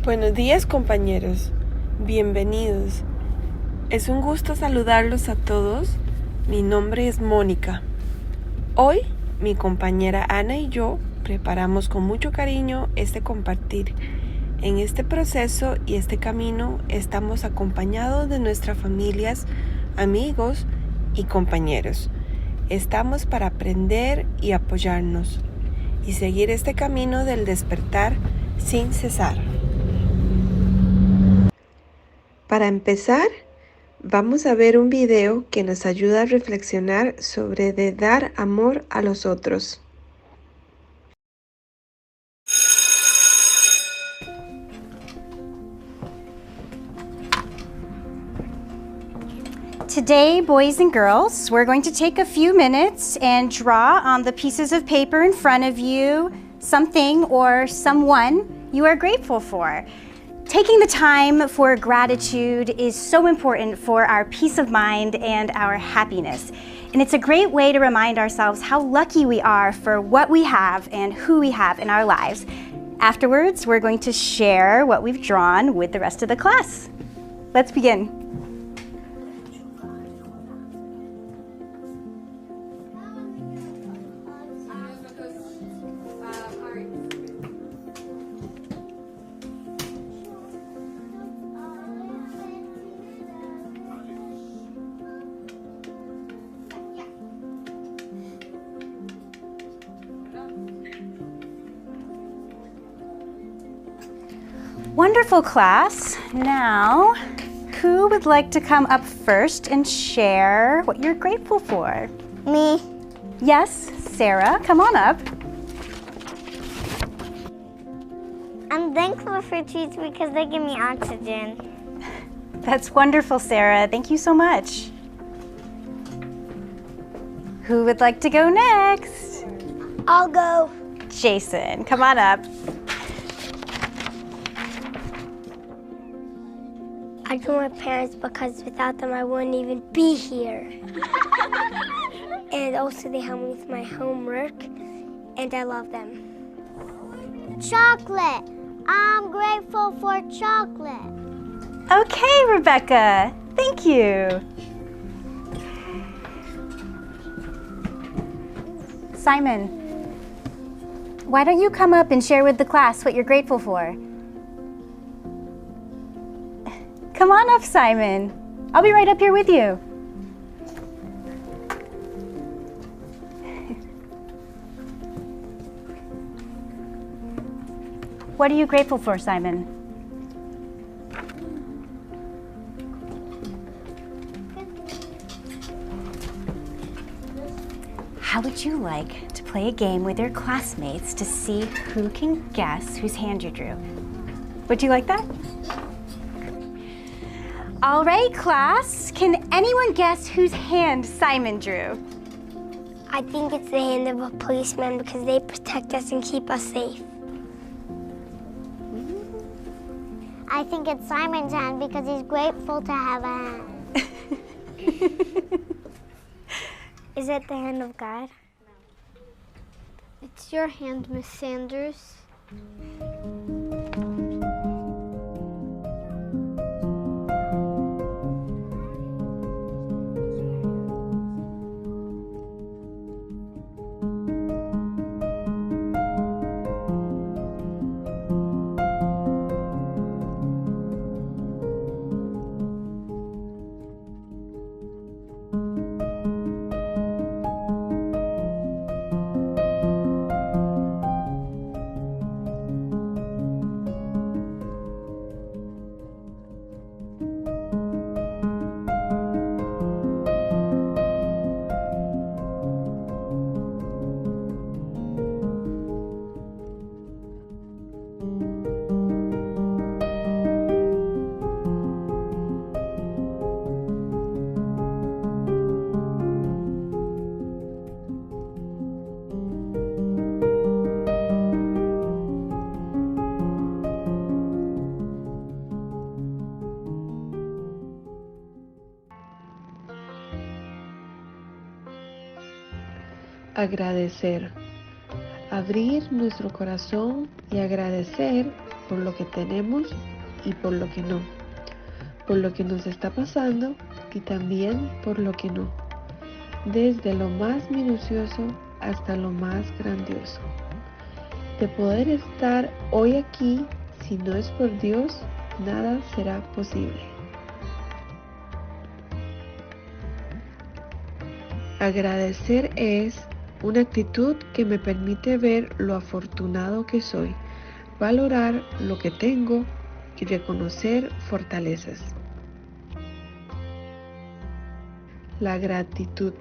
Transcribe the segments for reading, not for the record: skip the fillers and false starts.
Buenos días, compañeros. Bienvenidos. Es un gusto saludarlos a todos. Mi nombre es Mónica. Hoy, mi compañera Ana y yo preparamos con mucho cariño este compartir. En este proceso y este camino estamos acompañados de nuestras familias, amigos y compañeros. Estamos para aprender y apoyarnos y seguir este camino del despertar sin cesar. Para empezar, vamos a ver un video que nos ayuda a reflexionar sobre de dar amor a los otros. Today, boys and girls, we're going to take a few minutes and draw on the pieces of paper in front of you something or someone you are grateful for. Taking the time for gratitude is so important for our peace of mind and our happiness. And it's a great way to remind ourselves how lucky we are for what we have and who we have in our lives. Afterwards, we're going to share what we've drawn with the rest of the class. Let's begin. Wonderful, class. Now, who would like to come up first and share what you're grateful for? Me. Yes, Sarah, come on up. I'm thankful for trees because they give me oxygen. That's wonderful, Sarah. Thank you so much. Who would like to go next? I'll go. Jason, come on up. I drew my parents because without them I wouldn't even be here. And also they help me with my homework and I love them. Chocolate. I'm grateful for chocolate. Okay, Rebecca. Thank you. Simon, why don't you come up and share with the class what you're grateful for? Come on up, Simon. I'll be right up here with you. What are you grateful for, Simon? How would you like to play a game with your classmates to see who can guess whose hand you drew? Would you like that? All right, class. Can anyone guess whose hand Simon drew? I think it's the hand of a policeman because they protect us and keep us safe. I think it's Simon's hand because he's grateful to have a hand. Is it the hand of God? It's your hand, Miss Sanders. Agradecer. Abrir nuestro corazón y agradecer por lo que tenemos y por lo que no, por lo que nos está pasando y también por lo que no, desde lo más minucioso hasta lo más grandioso. De poder estar hoy aquí, si no es por Dios, nada será posible. Agradecer es una actitud que me permite ver lo afortunado que soy, valorar lo que tengo y reconocer fortalezas. La gratitud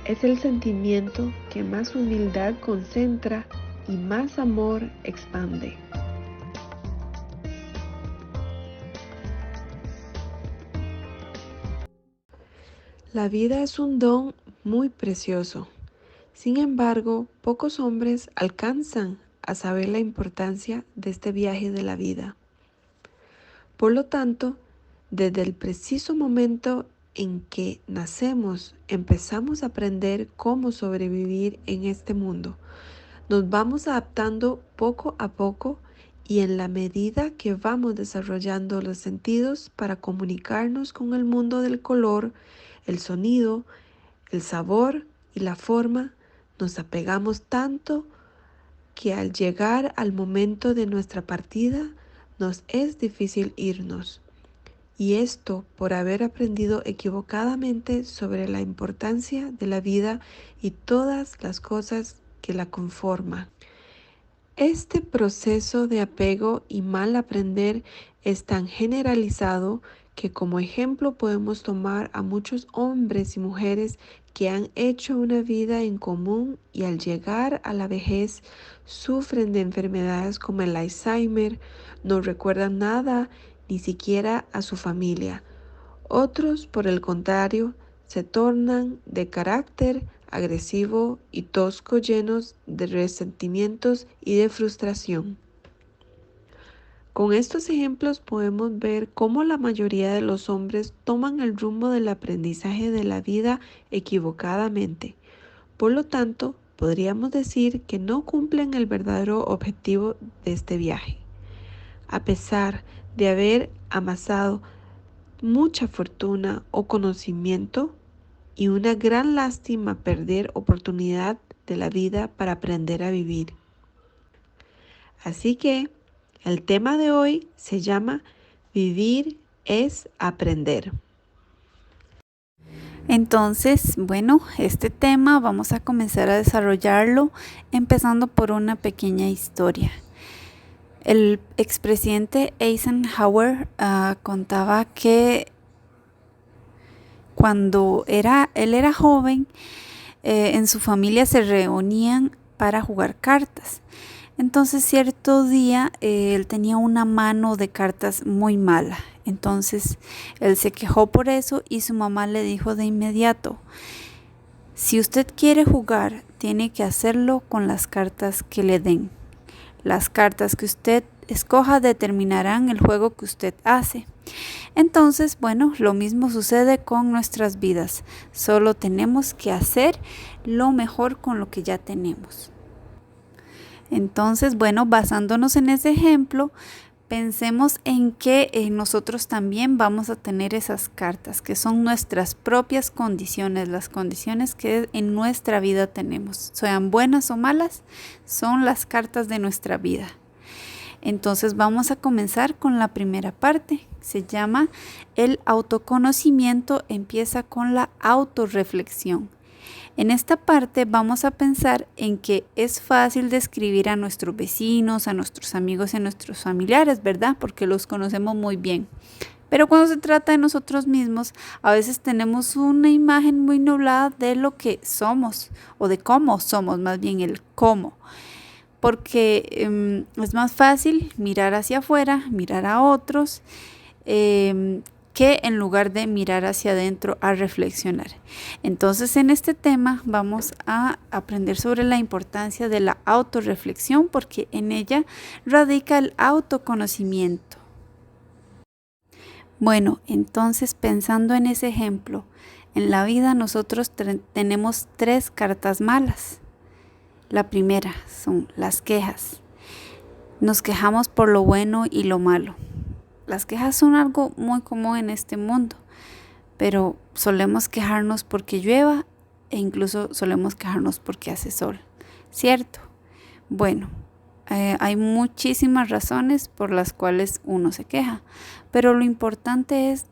es el sentimiento que más humildad concentra y más amor expande. La vida es un don muy precioso. Sin embargo, pocos hombres alcanzan a saber la importancia de este viaje de la vida. Por lo tanto, desde el preciso momento en que nacemos, empezamos a aprender cómo sobrevivir en este mundo. Nos vamos adaptando poco a poco y en la medida que vamos desarrollando los sentidos para comunicarnos con el mundo del color, el sonido, el sabor y la forma, nos apegamos tanto que al llegar al momento de nuestra partida, nos es difícil irnos. Y esto por haber aprendido equivocadamente sobre la importancia de la vida y todas las cosas que la conforman. Este proceso de apego y mal aprender es tan generalizado que como ejemplo podemos tomar a muchos hombres y mujeres que han hecho una vida en común y al llegar a la vejez sufren de enfermedades como el Alzheimer, no recuerdan nada, ni siquiera a su familia. Otros, por el contrario, se tornan de carácter agresivo y tosco, llenos de resentimientos y de frustración. Con estos ejemplos podemos ver cómo la mayoría de los hombres toman el rumbo del aprendizaje de la vida equivocadamente. Por lo tanto, podríamos decir que no cumplen el verdadero objetivo de este viaje. A pesar de haber amasado mucha fortuna o conocimiento, y una gran lástima perder oportunidad de la vida para aprender a vivir. Así que el tema de hoy se llama Vivir es aprender. Entonces, bueno, este tema vamos a comenzar a desarrollarlo empezando por una pequeña historia. El expresidente Eisenhower contaba que cuando él era joven, en su familia se reunían para jugar cartas. Entonces cierto día él tenía una mano de cartas muy mala. Entonces él se quejó por eso y su mamá le dijo de inmediato: si usted quiere jugar, tiene que hacerlo con las cartas que le den. Las cartas que usted escoja determinarán el juego que usted hace. Entonces, bueno, lo mismo sucede con nuestras vidas. Solo tenemos que hacer lo mejor con lo que ya tenemos. Entonces, bueno, basándonos en ese ejemplo, pensemos en que nosotros también vamos a tener esas cartas, que son nuestras propias condiciones, las condiciones que en nuestra vida tenemos. Sean buenas o malas, son las cartas de nuestra vida. Entonces vamos a comenzar con la primera parte. Se llama el autoconocimiento, empieza con la autorreflexión. En esta parte vamos a pensar en que es fácil describir a nuestros vecinos, a nuestros amigos y a nuestros familiares, ¿verdad? Porque los conocemos muy bien. Pero cuando se trata de nosotros mismos, a veces tenemos una imagen muy nublada de lo que somos o de cómo somos, más bien el cómo. Porque es más fácil mirar hacia afuera, mirar a otros, que en lugar de mirar hacia adentro a reflexionar. Entonces en este tema vamos a aprender sobre la importancia de la autorreflexión porque en ella radica el autoconocimiento. Bueno, entonces pensando en ese ejemplo, en la vida nosotros tenemos 3 cartas malas. La primera son las quejas. Nos quejamos por lo bueno y lo malo. Las quejas son algo muy común en este mundo, pero solemos quejarnos porque llueva e incluso solemos quejarnos porque hace sol, ¿cierto? Bueno, hay muchísimas razones por las cuales uno se queja, pero lo importante es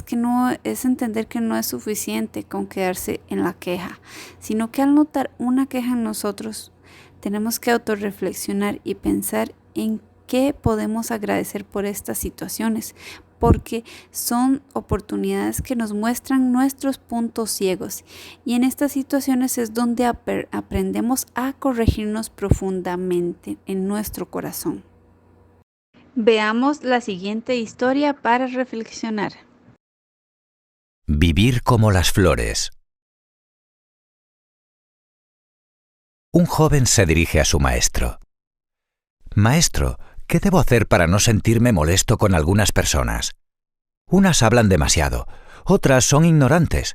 que no es entender que no es suficiente con quedarse en la queja, sino que al notar una queja en nosotros, tenemos que autorreflexionar y pensar en qué podemos agradecer por estas situaciones, porque son oportunidades que nos muestran nuestros puntos ciegos y en estas situaciones es donde aprendemos a corregirnos profundamente en nuestro corazón. Veamos la siguiente historia para reflexionar. Vivir como las flores. Un joven se dirige a su maestro. Maestro, ¿qué debo hacer para no sentirme molesto con algunas personas? Unas hablan demasiado, otras son ignorantes,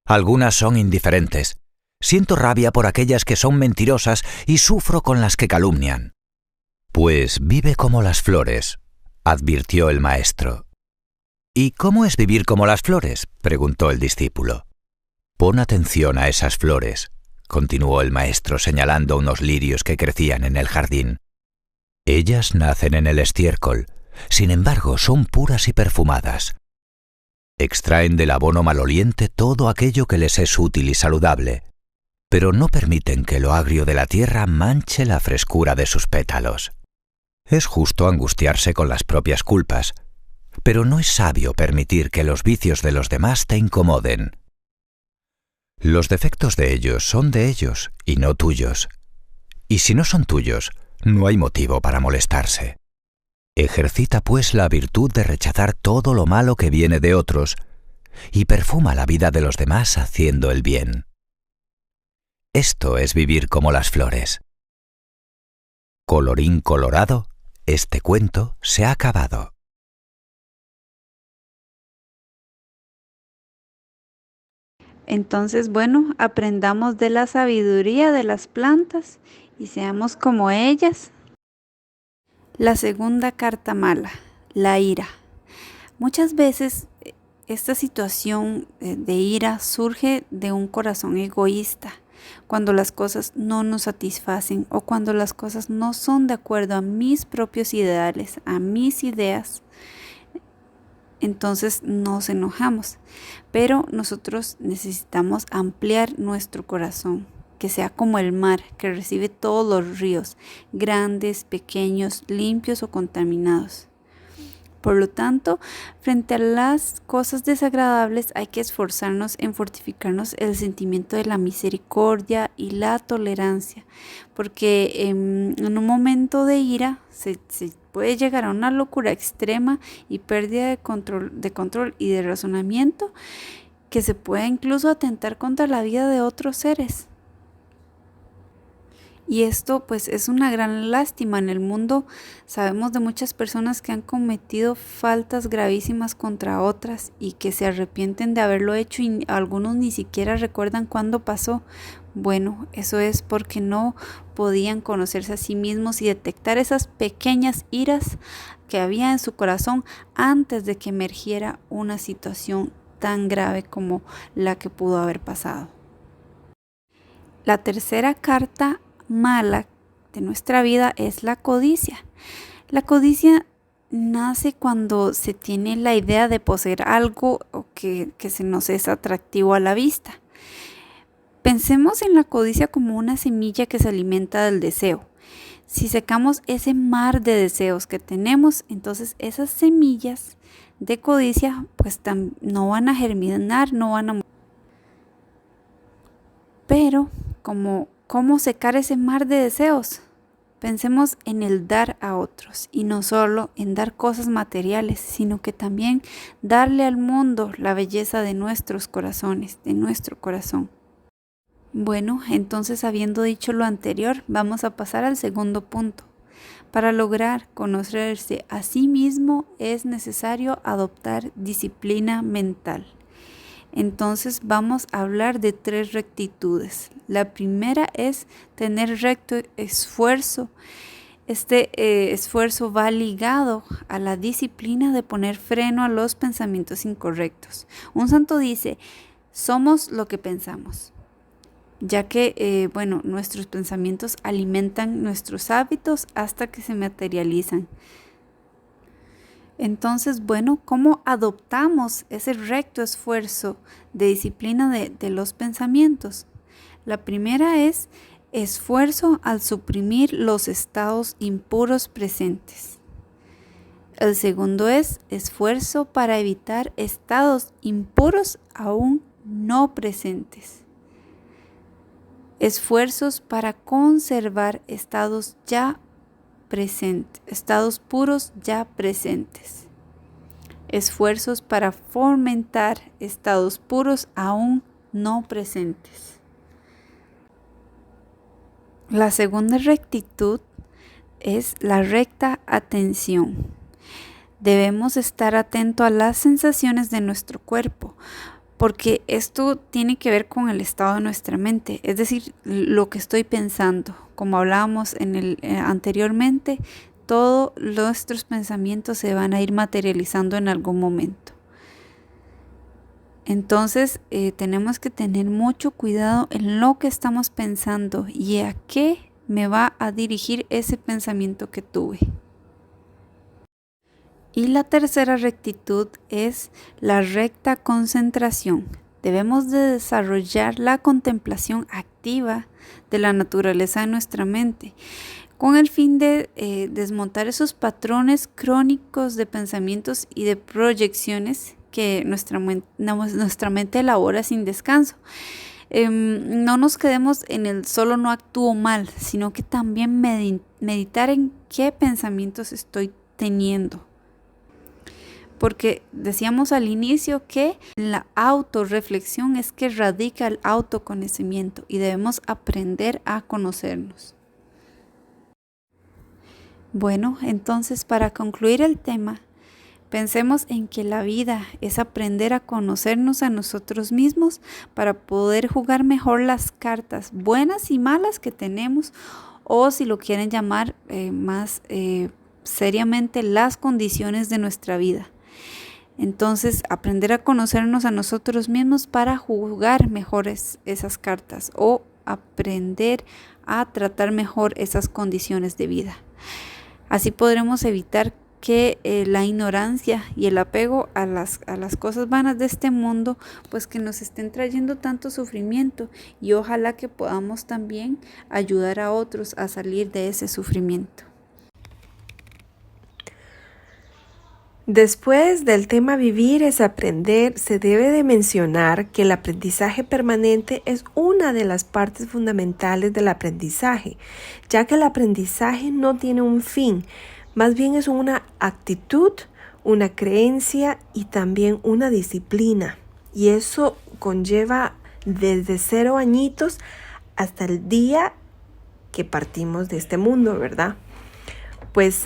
algunas son indiferentes. Siento rabia por aquellas que son mentirosas y sufro con las que calumnian. Pues vive como las flores, advirtió el maestro. ¿Y cómo es vivir como las flores?, preguntó el discípulo. Pon atención a esas flores, continuó el maestro señalando unos lirios que crecían en el jardín. Ellas nacen en el estiércol, sin embargo son puras y perfumadas. Extraen del abono maloliente todo aquello que les es útil y saludable, pero no permiten que lo agrio de la tierra manche la frescura de sus pétalos. Es justo angustiarse con las propias culpas, pero no es sabio permitir que los vicios de los demás te incomoden. Los defectos de ellos son de ellos y no tuyos. Y si no son tuyos, no hay motivo para molestarse. Ejercita pues la virtud de rechazar todo lo malo que viene de otros y perfuma la vida de los demás haciendo el bien. Esto es vivir como las flores. Colorín colorado, este cuento se ha acabado. Entonces, bueno, aprendamos de la sabiduría de las plantas y seamos como ellas. La segunda carta mala, la ira. Muchas veces esta situación de ira surge de un corazón egoísta, cuando las cosas no nos satisfacen o cuando las cosas no son de acuerdo a mis propios ideales, a mis ideas. Entonces nos enojamos, pero nosotros necesitamos ampliar nuestro corazón, que sea como el mar, que recibe todos los ríos, grandes, pequeños, limpios o contaminados. Por lo tanto, frente a las cosas desagradables hay que esforzarnos en fortificarnos el sentimiento de la misericordia y la tolerancia, porque en un momento de ira se puede llegar a una locura extrema y pérdida de control y de razonamiento que se puede incluso atentar contra la vida de otros seres. Y esto pues es una gran lástima. En el mundo sabemos de muchas personas que han cometido faltas gravísimas contra otras y que se arrepienten de haberlo hecho y algunos ni siquiera recuerdan cuándo pasó. Bueno, eso es porque no podían conocerse a sí mismos y detectar esas pequeñas iras que había en su corazón antes de que emergiera una situación tan grave como la que pudo haber pasado. La tercera carta mala de nuestra vida es la codicia. La codicia nace cuando se tiene la idea de poseer algo o que se nos es atractivo a la vista. Pensemos en la codicia como una semilla que se alimenta del deseo. Si secamos ese mar de deseos que tenemos, entonces esas semillas de codicia pues no van a germinar, no van a... Pero ¿cómo secar ese mar de deseos? Pensemos en el dar a otros y no solo en dar cosas materiales, sino que también darle al mundo la belleza de nuestros corazones, de nuestro corazón. Bueno, entonces habiendo dicho lo anterior, vamos a pasar al segundo punto. Para lograr conocerse a sí mismo es necesario adoptar disciplina mental. Entonces vamos a hablar de 3 rectitudes. La primera es tener recto esfuerzo Este esfuerzo va ligado a la disciplina de poner freno a los pensamientos incorrectos. Un santo dice, somos lo que pensamos, ya que, nuestros pensamientos alimentan nuestros hábitos hasta que se materializan. Entonces, ¿cómo adoptamos ese recto esfuerzo de disciplina de los pensamientos? La primera es esfuerzo al suprimir los estados impuros presentes. El segundo es esfuerzo para evitar estados impuros aún no presentes. Esfuerzos para conservar estados ya presentes, estados puros ya presentes. Esfuerzos para fomentar estados puros aún no presentes. La segunda rectitud es la recta atención. Debemos estar atentos a las sensaciones de nuestro cuerpo, porque esto tiene que ver con el estado de nuestra mente, es decir, lo que estoy pensando. Como hablábamos anteriormente, todos nuestros pensamientos se van a ir materializando en algún momento. Entonces tenemos que tener mucho cuidado en lo que estamos pensando y a qué me va a dirigir ese pensamiento que tuve. Y la tercera rectitud es la recta concentración. Debemos de desarrollar la contemplación activa de la naturaleza de nuestra mente, con el fin de desmontar esos patrones crónicos de pensamientos y de proyecciones que nuestra mente elabora sin descanso. No nos quedemos en el solo no actúo mal, sino que también meditar en qué pensamientos estoy teniendo. Porque decíamos al inicio que la autorreflexión es que radica el autoconocimiento y debemos aprender a conocernos. Bueno, entonces para concluir el tema, pensemos en que la vida es aprender a conocernos a nosotros mismos para poder jugar mejor las cartas buenas y malas que tenemos, o si lo quieren llamar más seriamente, las condiciones de nuestra vida. Entonces, aprender a conocernos a nosotros mismos para jugar mejor esas cartas o aprender a tratar mejor esas condiciones de vida. Así podremos evitar que la ignorancia y el apego a las cosas vanas de este mundo, pues que nos estén trayendo tanto sufrimiento, y ojalá que podamos también ayudar a otros a salir de ese sufrimiento. Después del tema vivir es aprender, se debe de mencionar que el aprendizaje permanente es una de las partes fundamentales del aprendizaje, ya que el aprendizaje no tiene un fin, más bien es una actitud, una creencia y también una disciplina. Y eso conlleva desde 0 añitos hasta el día que partimos de este mundo, ¿verdad? Pues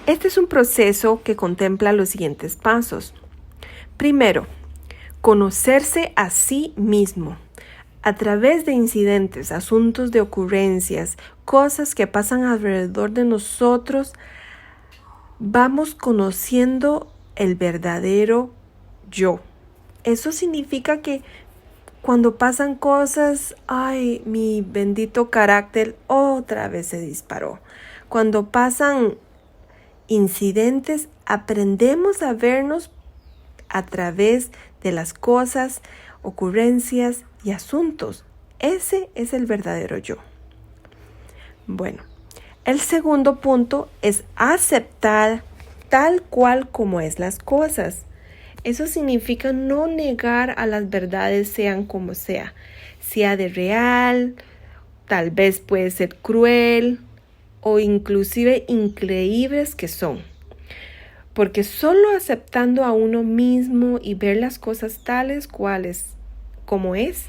este es un proceso que contempla los siguientes pasos. Primero, conocerse a sí mismo. A través de incidentes, asuntos de ocurrencias, cosas que pasan alrededor de nosotros, vamos conociendo el verdadero yo. Eso significa que cuando pasan cosas, ¡ay, mi bendito carácter otra vez se disparó! Cuando pasan incidentes, aprendemos a vernos a través de las cosas, ocurrencias y asuntos. Ese es el verdadero yo. Bueno, el segundo punto es aceptar tal cual como es las cosas. Eso significa no negar a las verdades, sean como sea de real, tal vez puede ser cruel o inclusive increíbles que son. Porque solo aceptando a uno mismo y ver las cosas tales cuales como es,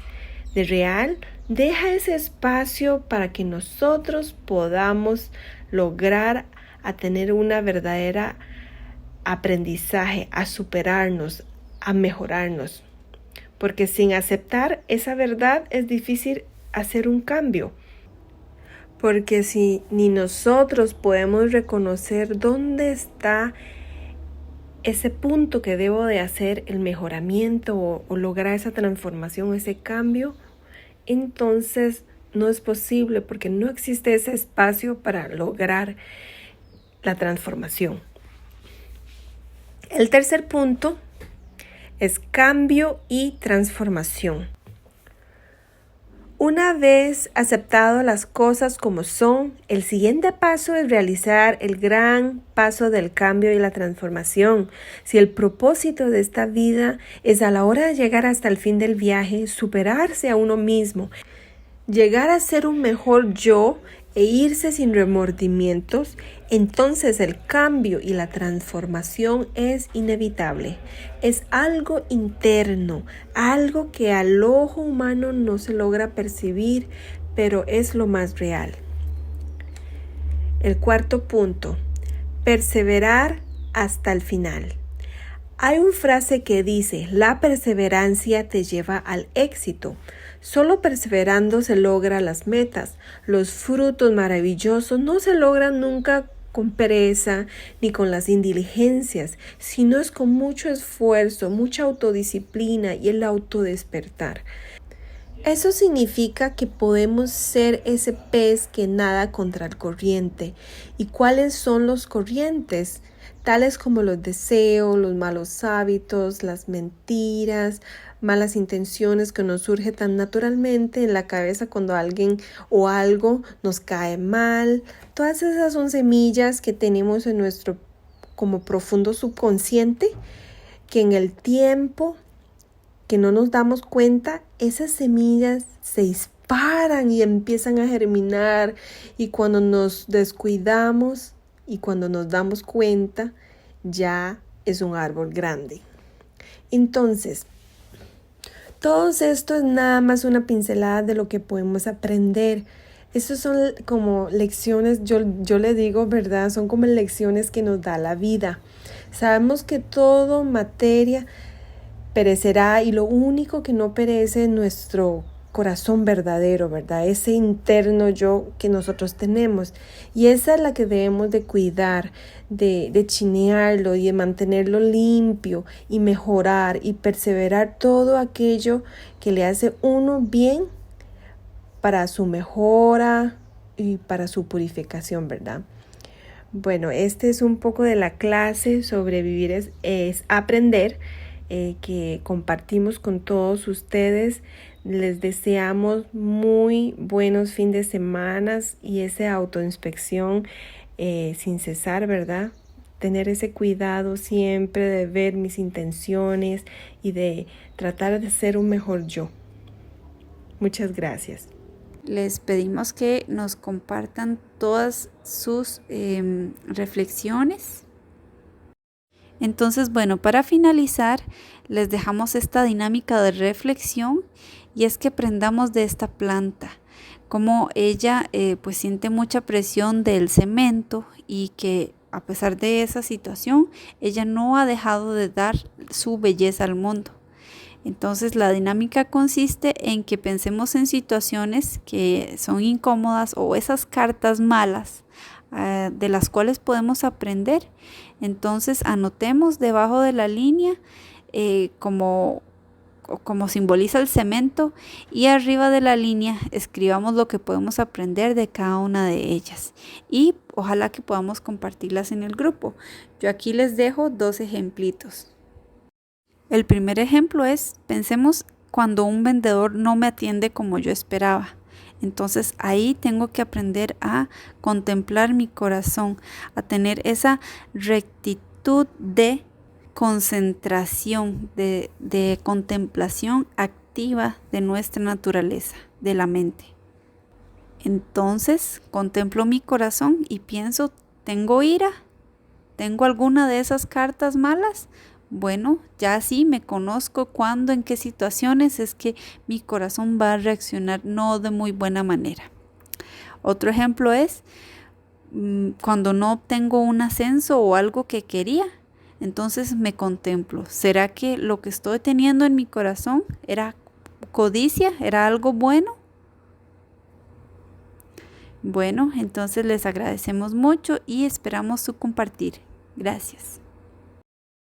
de real, deja ese espacio para que nosotros podamos lograr a tener una verdadera aprendizaje, a superarnos, a mejorarnos. Porque sin aceptar esa verdad es difícil hacer un cambio. Porque si ni nosotros podemos reconocer dónde está ese punto que debo de hacer el mejoramiento o lograr esa transformación, ese cambio, entonces no es posible porque no existe ese espacio para lograr la transformación. El tercer punto es cambio y transformación. Una vez aceptado las cosas como son, el siguiente paso es realizar el gran paso del cambio y la transformación. Si el propósito de esta vida es a la hora de llegar hasta el fin del viaje, superarse a uno mismo, llegar a ser un mejor yo e irse sin remordimientos, entonces el cambio y la transformación es inevitable. Es algo interno, algo que al ojo humano no se logra percibir, pero es lo más real. El cuarto punto, perseverar hasta el final. Hay una frase que dice, la perseverancia te lleva al éxito. Solo perseverando se logran las metas. Los frutos maravillosos no se logran nunca con pereza ni con las indiligencias, sino es con mucho esfuerzo, mucha autodisciplina y el autodespertar. Eso significa que podemos ser ese pez que nada contra el corriente. ¿Y cuáles son los corrientes? Tales como los deseos, los malos hábitos, las mentiras, malas intenciones que nos surge tan naturalmente en la cabeza cuando alguien o algo nos cae mal. Todas esas son semillas que tenemos en nuestro como profundo subconsciente, que en el tiempo que no nos damos cuenta, esas semillas se disparan y empiezan a germinar, y cuando nos descuidamos y cuando nos damos cuenta, ya es un árbol grande. Entonces, todo esto es nada más una pincelada de lo que podemos aprender. Estas son como lecciones, yo le digo, ¿verdad? Son como lecciones que nos da la vida. Sabemos que todo materia perecerá y lo único que no perece es nuestro corazón verdadero, ¿verdad? Ese interno yo que nosotros tenemos. Y esa es la que debemos de cuidar, de chinearlo y de mantenerlo limpio y mejorar y perseverar todo aquello que le hace uno bien para su mejora y para su purificación, ¿verdad? Bueno, este es un poco de la clase sobre vivir es aprender, que compartimos con todos ustedes. Les deseamos muy buenos fines de semana y esa autoinspección sin cesar, ¿verdad? Tener ese cuidado siempre de ver mis intenciones y de tratar de ser un mejor yo. Muchas gracias. Les pedimos que nos compartan todas sus reflexiones. Entonces, bueno, para finalizar, les dejamos esta dinámica de reflexión, y es que aprendamos de esta planta, como ella pues siente mucha presión del cemento, y que a pesar de esa situación, ella no ha dejado de dar su belleza al mundo. Entonces, la dinámica consiste en que pensemos en situaciones que son incómodas o esas cartas malas de las cuales podemos aprender. Entonces, anotemos debajo de la línea como simboliza el cemento, y arriba de la línea escribamos lo que podemos aprender de cada una de ellas, y ojalá que podamos compartirlas en el grupo. Yo aquí les dejo 2 ejemplitos. El primer ejemplo es, pensemos cuando un vendedor no me atiende como yo esperaba. Entonces ahí tengo que aprender a contemplar mi corazón, a tener esa rectitud de concentración, de contemplación activa de nuestra naturaleza, de la mente. Entonces contemplo mi corazón y pienso, ¿tengo ira? ¿Tengo alguna de esas cartas malas? Bueno, ya sí me conozco cuándo, en qué situaciones es que mi corazón va a reaccionar no de muy buena manera. Otro ejemplo es cuando no obtengo un ascenso o algo que quería. Entonces me contemplo, ¿será que lo que estoy teniendo en mi corazón era codicia? ¿Era algo bueno? Bueno, entonces les agradecemos mucho y esperamos su compartir. Gracias.